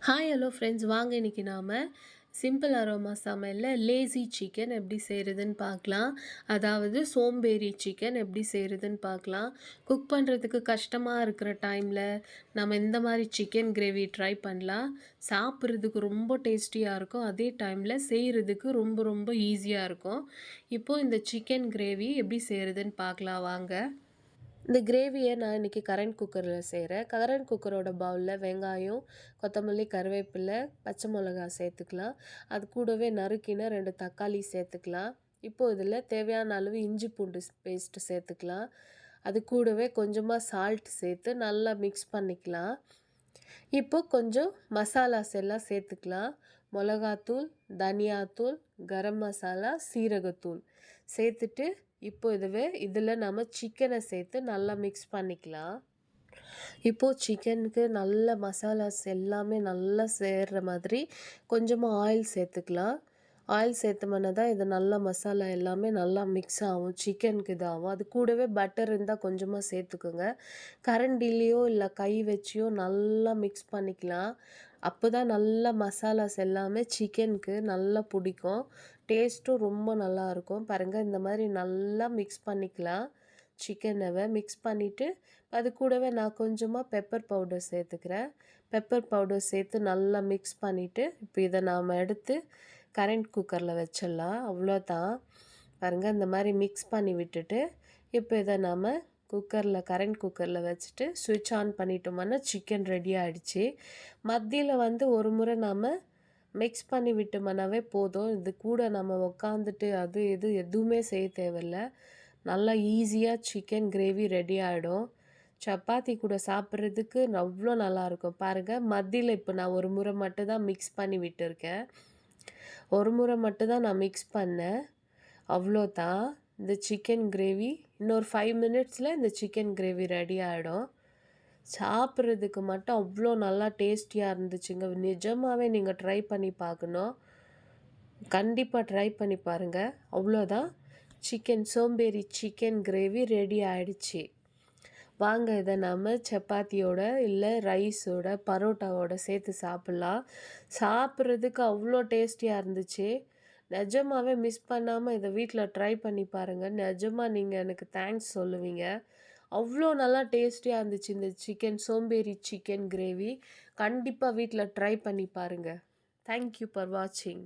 Hi hello friends, வாங்க இன்றைக்கி நாம் சிம்பிள் அரோமா சமையலில் லேசி சிக்கன் எப்படி செய்கிறதுன்னு பார்க்கலாம். அதாவது சோம்பேறி சிக்கன் எப்படி செய்கிறதுன்னு பார்க்கலாம். குக் பண்ணுறதுக்கு கஷ்டமாக இருக்கிற டைமில் நம்ம இந்த மாதிரி சிக்கன் கிரேவி ட்ரை பண்ணலாம். சாப்பிட்றதுக்கு ரொம்ப டேஸ்டியாக இருக்கும், அதே டைமில் செய்கிறதுக்கு ரொம்ப ரொம்ப ஈஸியாக இருக்கும். இப்போது இந்த சிக்கன் கிரேவி எப்படி செய்கிறதுன்னு பார்க்கலாம் வாங்க. இந்த கிரேவியை நான் இன்றைக்கி கரண்ட் குக்கரில் செய்கிறேன். கரண்ட் குக்கரோட பவுலில் வெங்காயம், கொத்தமல்லி, கருவேப்பிலை, பச்சை மிளகா சேர்த்துக்கலாம். அது கூடவே நறுக்கின 2 தக்காளி சேர்த்துக்கலாம். இப்போது இதில் தேவையான அளவு இஞ்சி பூண்டு பேஸ்ட்டு சேர்த்துக்கலாம். அது கூடவே கொஞ்சமாக சால்ட் சேர்த்து நல்லா மிக்ஸ் பண்ணிக்கலாம். இப்போது கொஞ்சம் மசாலாஸ் எல்லாம் சேர்த்துக்கலாம். மிளகாத்தூள், தனியாத்தூள், கரம் மசாலா, சீரகத்தூள் சேர்த்துட்டு இப்போ இதில் நம்ம சிக்கனை சேர்த்து நல்லா மிக்ஸ் பண்ணிக்கலாம். இப்போது சிக்கனுக்கு நல்ல மசாலாஸ் எல்லாமே நல்லா சேர்கிற மாதிரி கொஞ்சமாக ஆயில் சேர்த்துக்கலாம். ஆயில் சேர்த்தோம்னா தான் இது நல்லா மசாலா எல்லாமே நல்லா மிக்ஸ் ஆகும், சிக்கனுக்கு இதாகும். அது கூடவே பட்டர் இருந்தால் கொஞ்சமாக சேர்த்துக்கோங்க. கரண்டிலேயோ இல்லை கை வச்சியோ நல்லா மிக்ஸ் பண்ணிக்கலாம். அப்போ தான் நல்லா மசாலாஸ் எல்லாமே சிக்கனுக்கு நல்லா பிடிக்கும், டேஸ்ட்டும் ரொம்ப நல்லாயிருக்கும். பாருங்கள், இந்த மாதிரி நல்லா மிக்ஸ் பண்ணிக்கலாம். சிக்கனை மிக்ஸ் பண்ணிவிட்டு அது கூடவே நான் கொஞ்சமாக பெப்பர் பவுடர் சேர்த்துக்கிறேன். பெப்பர் பவுடர் சேர்த்து நல்லா மிக்ஸ் பண்ணிவிட்டு இப்போ இதை நாம் எடுத்து கரண்ட் குக்கரில் வச்சிடலாம். அவ்வளோதான். பாருங்கள், இந்த மாதிரி மிக்ஸ் பண்ணி விட்டுட்டு இப்போ இதை நாம் கரண்ட் குக்கரில் வச்சுட்டு ஸ்விட்ச் ஆன் பண்ணிட்டோம்னா சிக்கன் ரெடி ஆகிடுச்சு. மத்தியில் ஒரு முறை நாம் மிக்ஸ் பண்ணி விட்டோம்னாவே போதும். இது கூட நம்ம உக்காந்துட்டு அது எதுவுமே செய்ய தேவையில்லை. நல்லா ஈஸியாக சிக்கன் கிரேவி ரெடி ஆகிடும். சப்பாத்தி கூட சாப்பிட்றதுக்கு அவ்வளோ நல்லாயிருக்கும். பாருங்கள், மத்தியில் இப்போ நான் ஒரு முறை மட்டும்தான் மிக்ஸ் பண்ணி விட்டுருக்கேன். ஒரு முறை மட்டும்தான் நான் மிக்ஸ் பண்ணேன். அவ்வளோதான். இந்த சிக்கன் கிரேவி இன்னொரு 5 மினிட்ஸில் இந்த சிக்கன் கிரேவி ரெடி ஆகிடும். சாப்பிட்றதுக்கு மட்டும் அவ்வளோ நல்லா டேஸ்டியாக இருந்துச்சுங்க. நிஜமாகவே நீங்கள் ட்ரை பண்ணி பார்க்கணும். கண்டிப்பாக ட்ரை பண்ணி பாருங்கள். அவ்வளோதான், சோம்பேறி சிக்கன் கிரேவி ரெடி ஆகிடுச்சு. வாங்க இதை நம்ம சப்பாத்தியோட இல்லை ரைஸோட பரோட்டாவோட சேர்த்து சாப்பிட்லாம். சாப்பிட்றதுக்கு அவ்வளோ டேஸ்டியாக இருந்துச்சு. நிஜமாகவே மிஸ் பண்ணாமல் இதை வீட்டில் ட்ரை பண்ணி பாருங்கள். நிஜமாக நீங்கள் எனக்கு தேங்க்ஸ் சொல்லுவீங்க. அவ்வளோ நல்லா டேஸ்டியாக இருந்துச்சு இந்த சோம்பேறி சிக்கன் கிரேவி. கண்டிப்பாக வீட்டில் ட்ரை பண்ணி பாருங்கள். தேங்க்யூ ஃபார் வாட்சிங்.